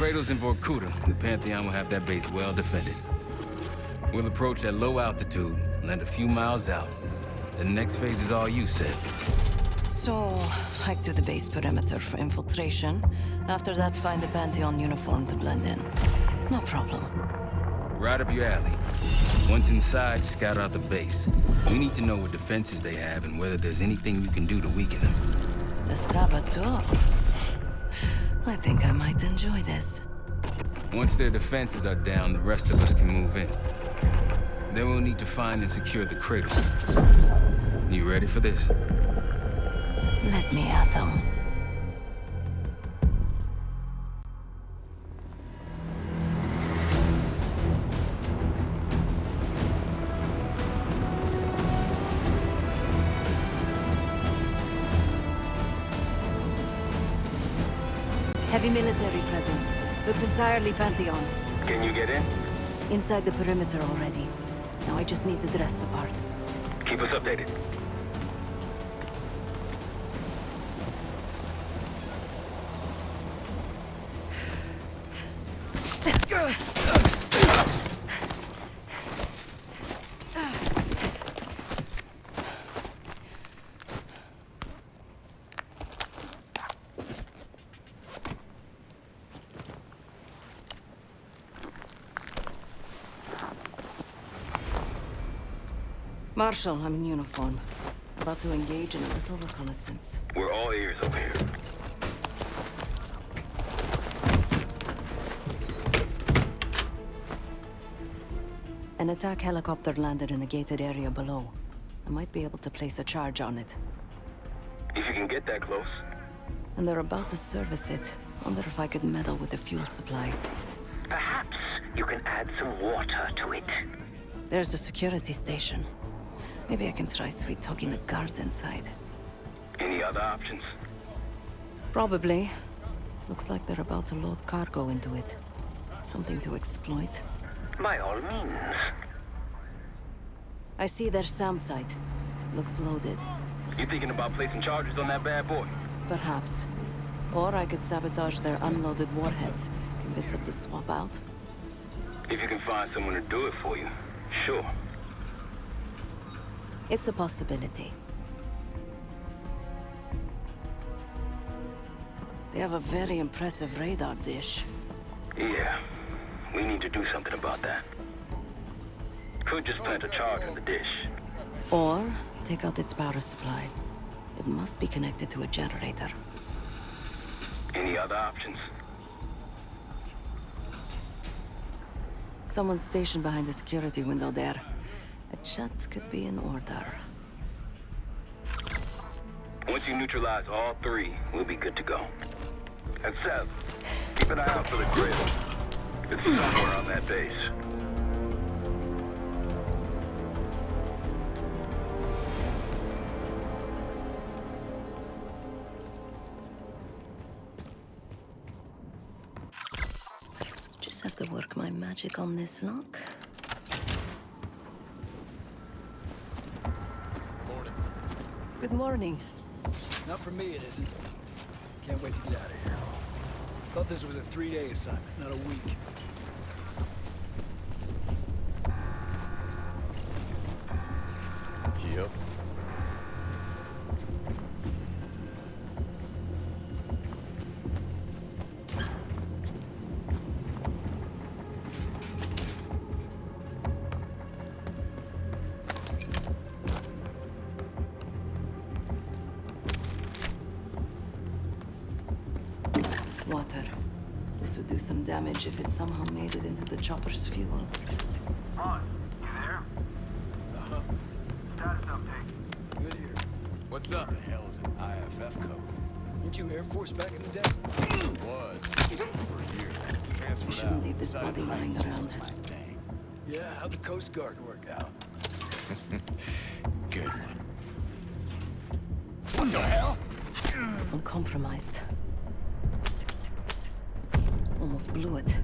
cradle's in Vorkuta. The Pantheon will have that base well defended. We'll approach at low altitude, land a few miles out. The next phase is all you, Sid. So, hike to the base perimeter for infiltration. After that, find the Pantheon uniform to blend in. No problem. Right up your alley. Once inside, scout out the base. We need to know what defenses they have and whether there's anything you can do to weaken them. The saboteur. I think I might enjoy this. Once their defenses are down, the rest of us can move in. Then we'll need to find and secure the cradle. You ready for this? Let me at them. Heavy military presence. Looks entirely Pantheon. Can you get in? Inside the perimeter already. Now I just need to dress the part. Keep us updated. Marshal, I'm in uniform. About to engage in a little reconnaissance. We're all ears over here. An attack helicopter landed in a gated area below. I might be able to place a charge on it. If you can get that close. And they're about to service it. Wonder if I could meddle with the fuel supply. Perhaps you can add some water to it. There's a security station. Maybe I can try sweet-talking the guard inside. Any other options? Probably. Looks like they're about to load cargo into it. Something to exploit. By all means. I see their SAM site. Looks loaded. You thinking about placing charges on that bad boy? Perhaps. Or I could sabotage their unloaded warheads. Convince them to swap out. If you can find someone to do it for you, sure. It's a possibility. They have a very impressive radar dish. Yeah, we need to do something about that. Could just plant a charge in the dish. Or take out its power supply. It must be connected to a generator. Any other options? Someone's stationed behind the security window there. A chat could be in order. Once you neutralize all three, we'll be good to go. And Seth, keep an eye out for the grid. It's somewhere on that base. Just have to work my magic on this lock. Good morning. Not for me, it isn't. Can't wait to get out of here. Thought this was a 3-day assignment, not a week. Yep. Water. This would do some damage if it somehow made it into the chopper's fuel. On, you there? Uh-huh. Status update. Good here. What's up? What the hell is an IFF code? Weren't you Air Force back in the day? Was. For a year. Transferred We shouldn't out. leave this Decided body lying Heights around. was my thing. Yeah, how'd the Coast Guard work out? Good one. What the hell? Uncompromised. Almost blew it.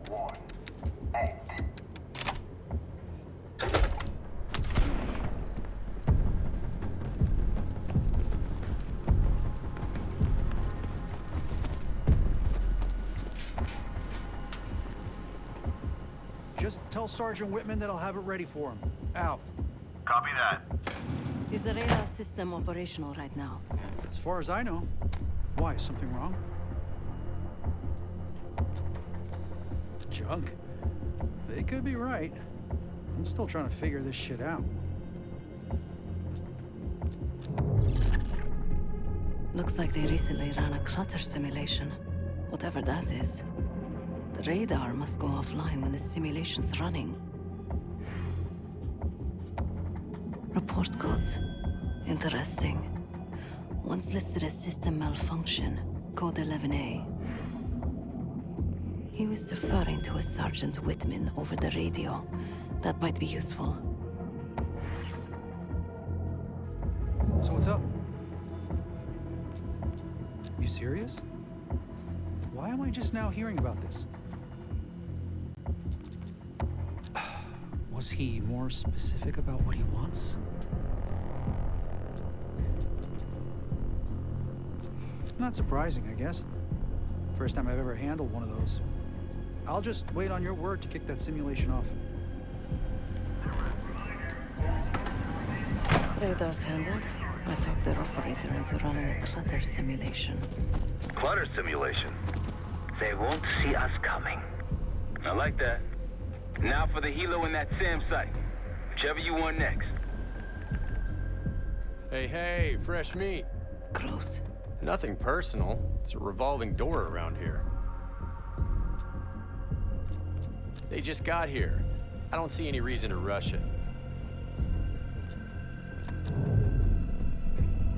1, 8. Just tell Sergeant Whitman that I'll have it ready for him. Out. Copy that. Is the radar system operational right now? As far as I know. Why, is something wrong? Junk? They could be right. I'm still trying to figure this shit out. Looks like they recently ran a clutter simulation. Whatever that is. The radar must go offline when the simulation's running. Report codes. Interesting. One's listed as system malfunction, code 11A. He was deferring to a Sergeant Whitman over the radio. That might be useful. So what's up? You serious? Why am I just now hearing about this? Was he more specific about what he wants? Not surprising, I guess. First time I've ever handled one of those. I'll just wait on your word to kick that simulation off. Radar's handled. I talked their operator into running a clutter simulation. Clutter simulation. They won't see us coming. I like that. Now for the helo in that SAM site. Whichever you want next. Hey, fresh meat. Gross. Nothing personal. It's a revolving door around here. They just got here. I don't see any reason to rush it.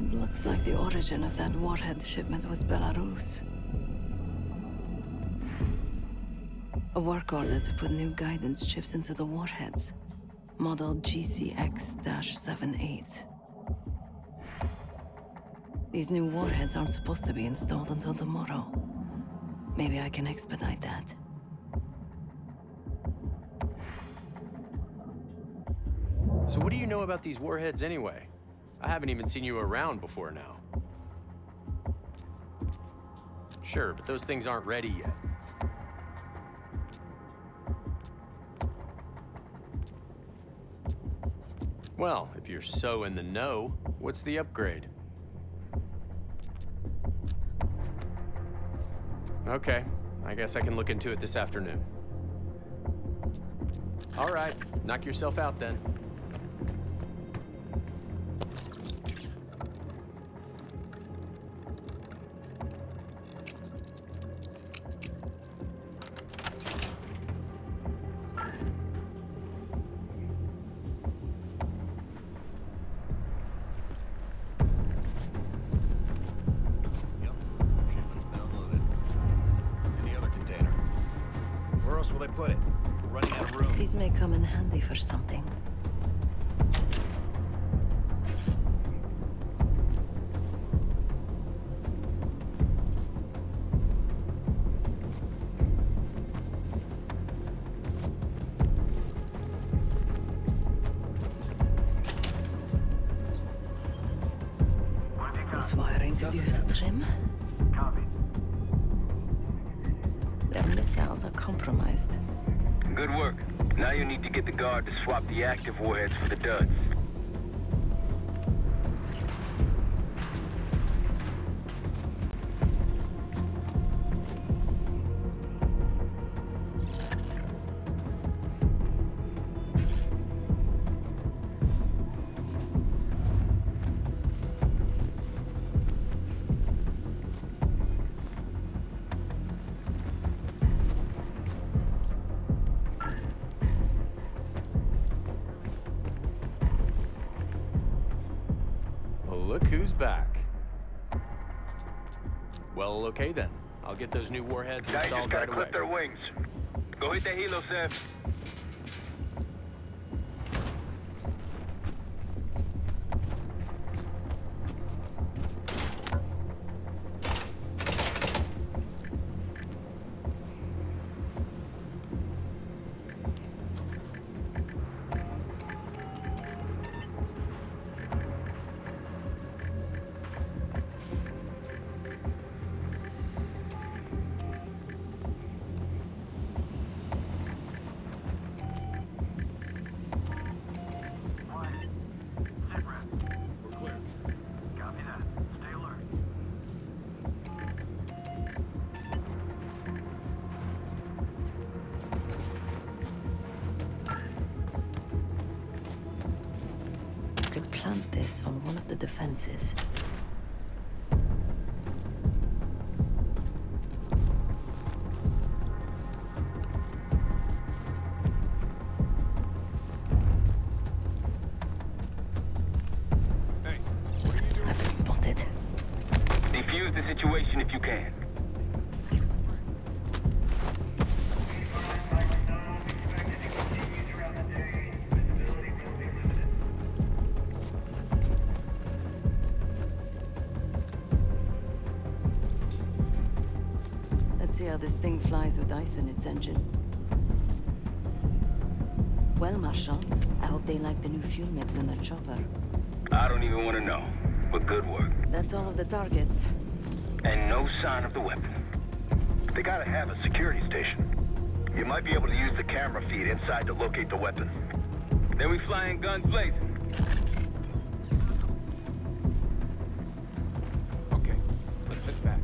It looks like the origin of that warhead shipment was Belarus. A work order to put new guidance chips into the warheads. Model GCX-78. These new warheads aren't supposed to be installed until tomorrow. Maybe I can expedite that. So what do you know about these warheads anyway? I haven't even seen you around before now. Sure, but those things aren't ready yet. Well, if you're so in the know, what's the upgrade? Okay, I guess I can look into it this afternoon. All right, knock yourself out then. Shipment's been unloaded. In the other container. Where else would I put it? We're running out of room. These may come in handy for something. This wiring could use a trim. Copy. Their missiles are compromised. Good work. Now you need to get the guard to swap the active warheads for the duds. Well, look who's back. Well, okay then. I'll get those new warheads Guys just installed gotta right away. clip their wings. Go hit that helo, Sam. plant this on one of the defenses. I've been spotted. Defuse the situation if you can. Let's see how this thing flies with ice in its engine. Well, Marshal, I hope they like the new fuel mix in their chopper. I don't even want to know, but good work. That's all of the targets. And no sign of the weapon. They gotta have a security station. You might be able to use the camera feed inside to locate the weapon. Then we fly in guns blazing. Okay, let's head back.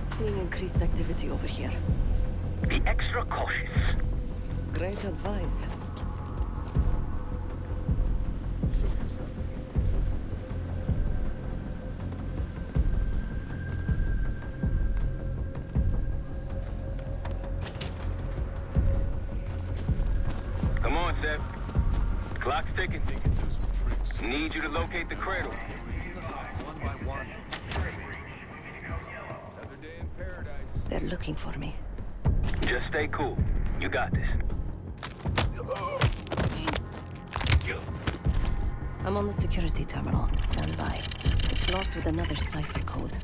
Seeing increased activity over here. Be extra cautious. Great advice. Come on, Seth. Clock's ticking. Need you to locate the cradle. One by one. Another day in paradise. They're looking for me. Just stay cool. You got this. I'm on the security terminal. Stand by. It's locked with another cipher code.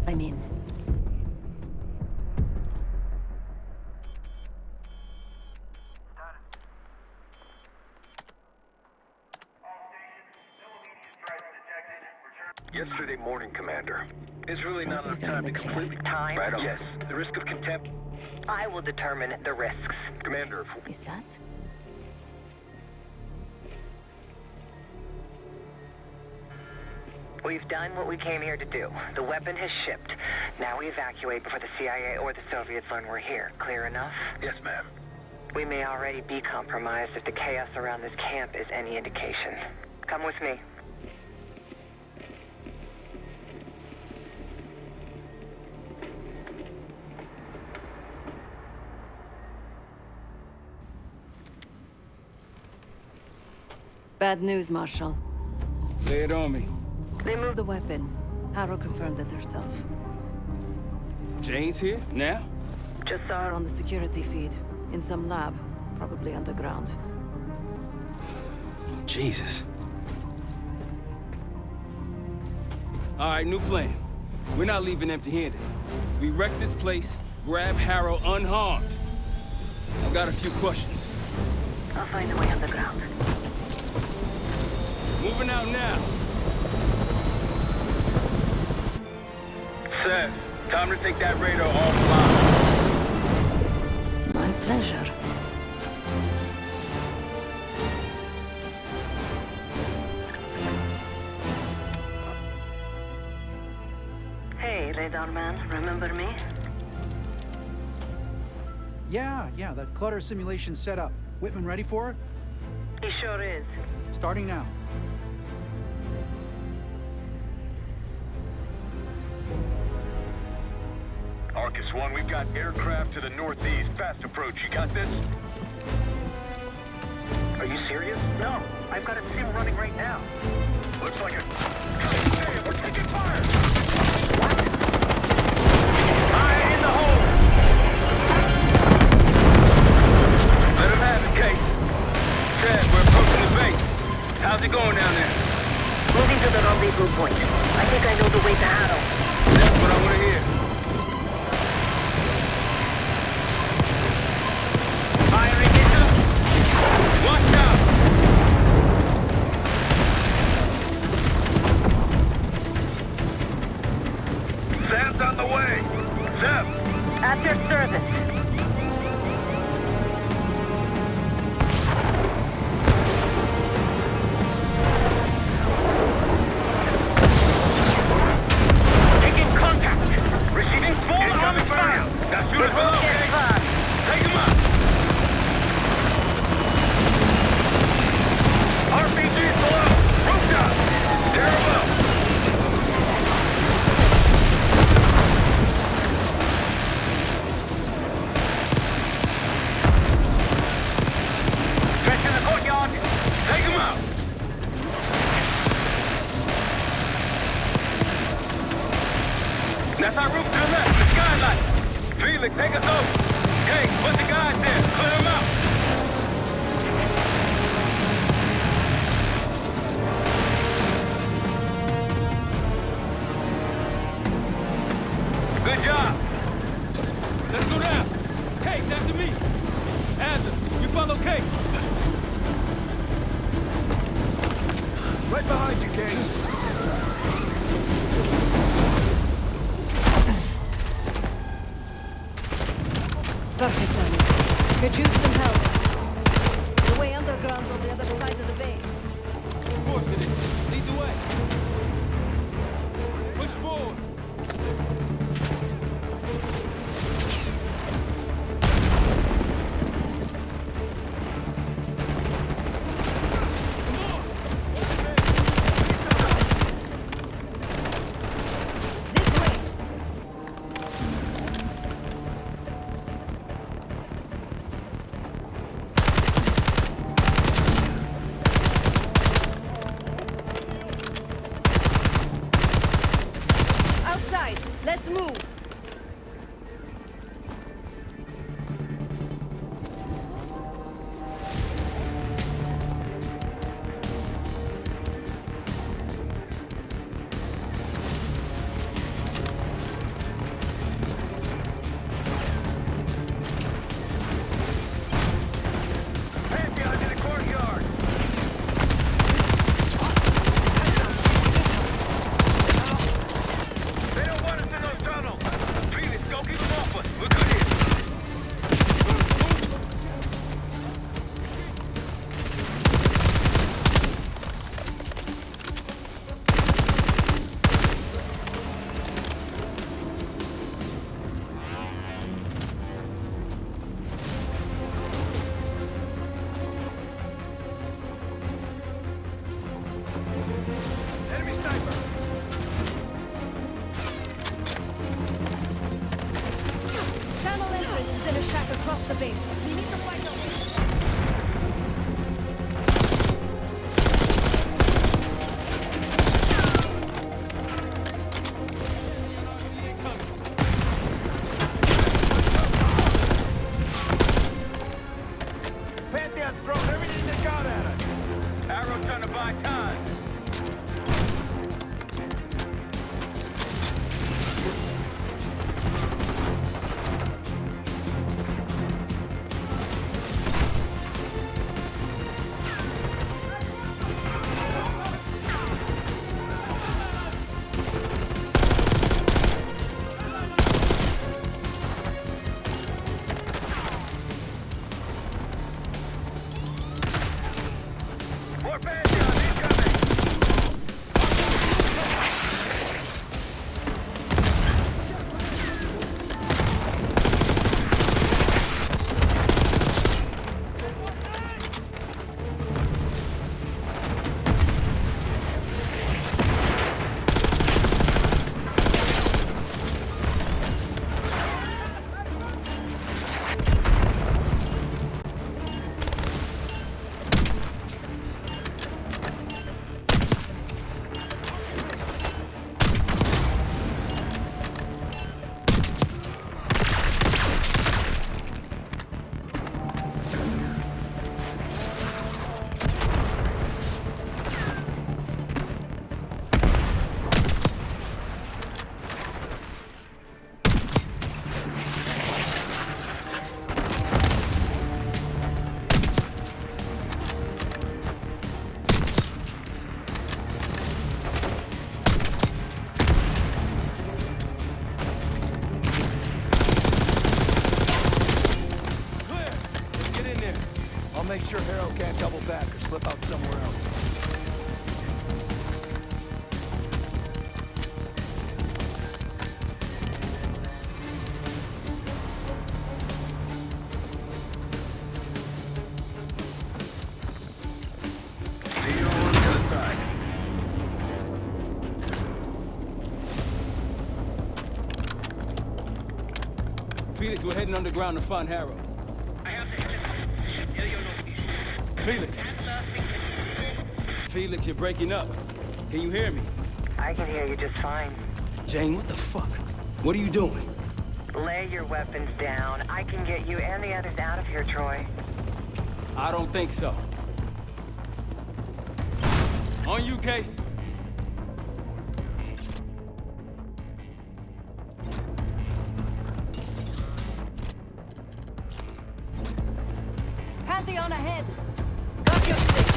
I'm in. Yesterday morning, Commander. It's really Sounds not like enough I'm in time to the clear. completely... Time? Right on. Yes, the risk of contempt. I will determine the risks. Commander, if Is that? We've done what we came here to do. The weapon has shipped. Now we evacuate before the CIA or the Soviets learn we're here. Clear enough? yes, ma'am. We may already be compromised if the chaos around this camp is any indication. Come with me. Bad news, Marshal. Lay it on me. They moved the weapon. Harrow confirmed it herself. Jane's here? Now? Just saw her on the security feed. In some lab. Probably underground. Jesus. All right, new plan. We're not leaving empty-handed. We wreck this place, grab Harrow unharmed. I've got a few questions. I'll find a way underground. Moving out now. Seth, time to take that radar offline. My pleasure. Hey, radar man, remember me? Yeah, that clutter simulation's set up. Whitman ready for it? He sure is. Starting now. Arcus 1, we've got aircraft to the northeast. Fast approach. You got this? Are you serious? No, I've got a sim running right now. Looks like a... Hey, we're taking fire! Fire in the hole! down there? Moving to the rendezvous point. I think I know the way to Haddle. That's what I want to hear. Firing missile. Watch out! Sam's on the way. Sam. At your service. Taking contact. Receiving full on fire. Now shoot us below, okay? Take him out. RPG's below. Rooftop. Tear him up. Stretch in the courtyard. Take him out. That's our roof to the left, the skylight. Felix, take us over. Hey, put the guys in. Clear them out. Good job. Let's go down. Case, after me. Adler, you follow Case. Right behind you, Case. Perfect timing. Could use some help. The way underground's on the other side of the base. Of course it is. Lead the way. Push forward. This way. Outside. Let's move. Pantheon in the courtyard. They don't want us in those tunnels. Felix, don't keep them off us. We're good here. Enemy sniper. Channel entrance is in a shack across the base. We need to find a Pantheon's thrown everything they got at us. Arrow trying to buy time. Felix, we're heading underground to find Harrow. Felix! Felix, you're breaking up. Can you hear me? I can hear you just fine. Jane, what the fuck? What are you doing? Lay your weapons down. I can get you and the others out of here, Troy. I don't think so. On you, Case. Pantheon ahead! Got your six!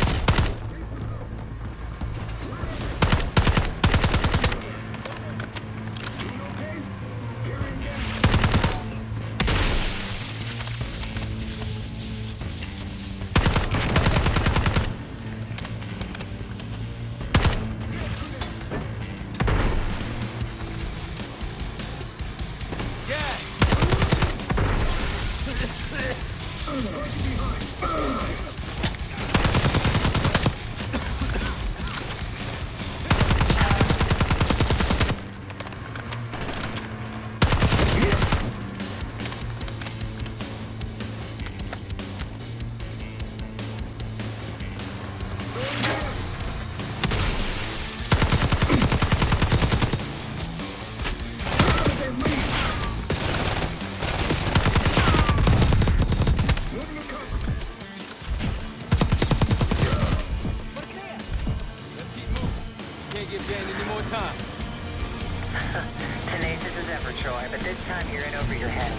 Tenacious as ever, Troy, but this time you're in over your head.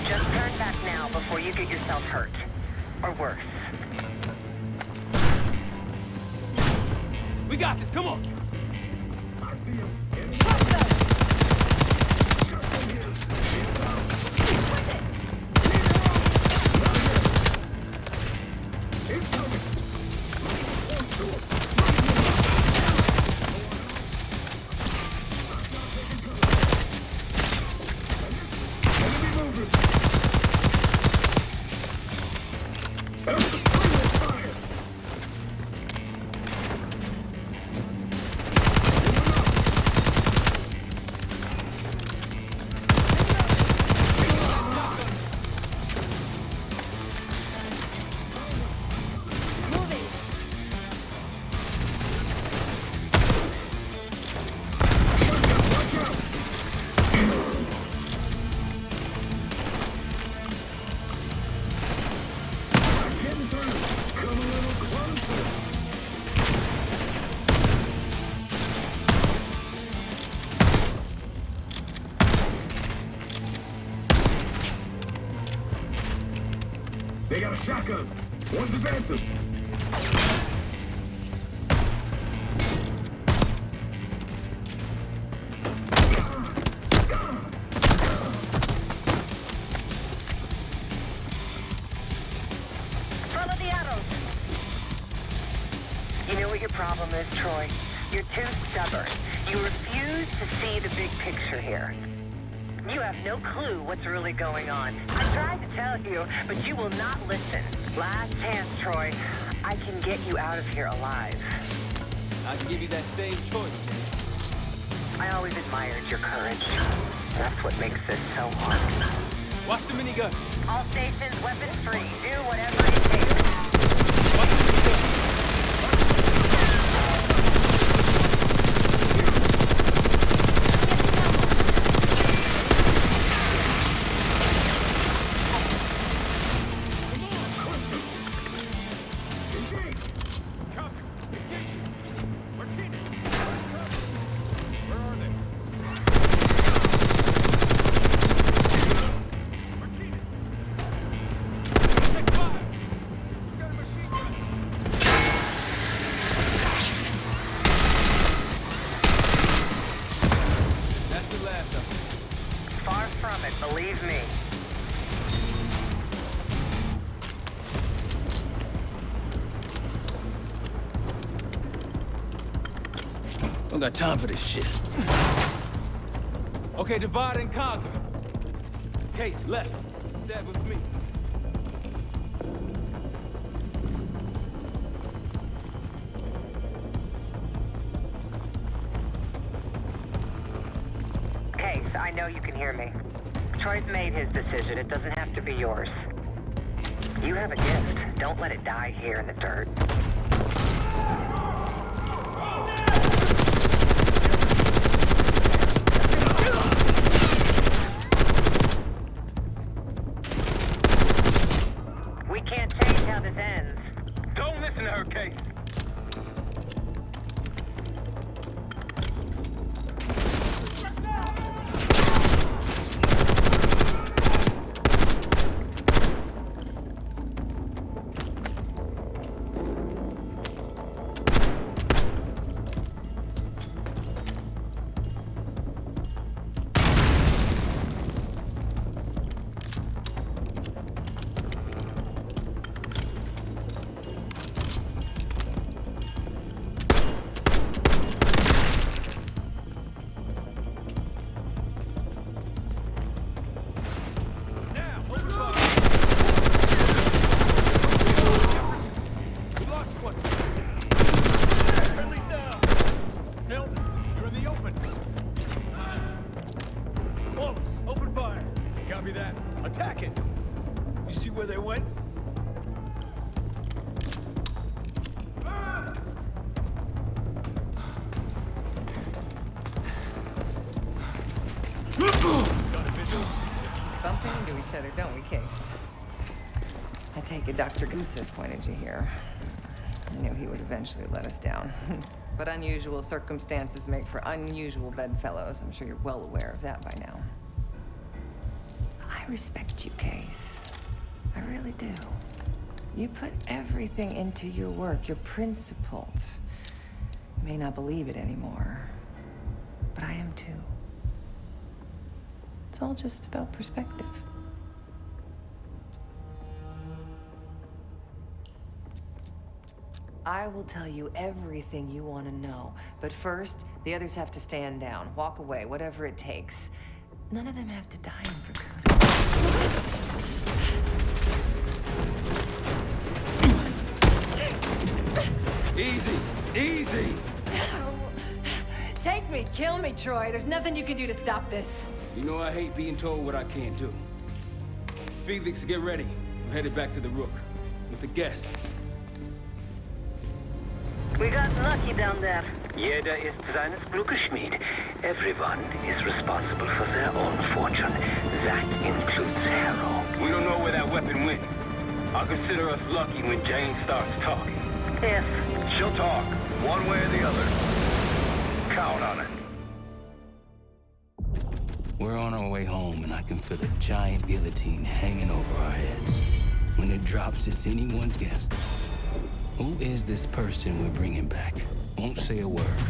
Just turn back now before you get yourself hurt. Or worse. We got this, come on! They got a shotgun. One's advancing. Follow the arrows. You know what your problem is, Troy? You're too stubborn. You refuse to see the big picture here. You have no clue what's really going on. I tried to tell you, but you will not listen. Last chance, Troy. I can get you out of here alive. I can give you that same choice. I always admired your courage. That's what makes this so hard. Watch the minigun. All stations, weapons free. Do whatever it takes. Watch the minigun. Far from it, believe me. Don't got time for this shit. Okay, divide and conquer. Case, left. Stab with me. Case, I know you can hear me. Troy's made his decision. It doesn't have to be yours. You have a gift. Don't let it die here in the dirt. We can't change how this ends. Don't listen to her, Kate. Bumping into each other, don't we, Case? I take it Dr. Gusev pointed you here. I knew he would eventually let us down. But unusual circumstances make for unusual bedfellows. I'm sure you're well aware of that by now. I respect you, Case. I really do. You put everything into your work. You're principled. You may not believe it anymore, but I am too. It's all just about perspective. I will tell you everything you want to know, but first, the others have to stand down, walk away, whatever it takes. None of them have to die in Verkuda. Easy, easy! Take me, kill me, Troy. There's nothing you can do to stop this. You know I hate being told what I can't do. Felix, get ready. I'm headed back to the Rook with the guest. We got lucky down there. Jeder ist seines Glückes Schmied. Everyone is responsible for their own fortune. That includes Harrow. We don't know where that weapon went. I'll consider us lucky when Jane starts talking. Yes. She'll talk, one way or the other. Count on it. We're on our way home, and I can feel a giant guillotine hanging over our heads. When it drops, it's anyone's guess. Who is this person we're bringing back? Won't say a word.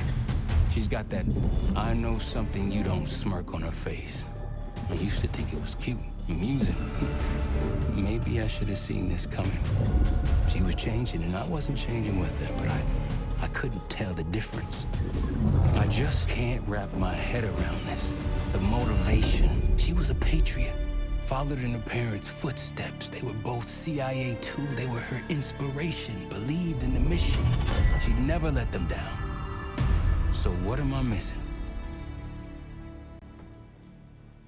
She's got that I know something you don't smirk on her face. I used to think it was cute, amusing. Maybe I should have seen this coming. She was changing, and I wasn't changing with her, but I couldn't tell the difference. I just can't wrap my head around this. The motivation. She was a patriot. Followed in her parents' footsteps. They were both CIA too. They were her inspiration. Believed in the mission. She'd never let them down. So what am I missing?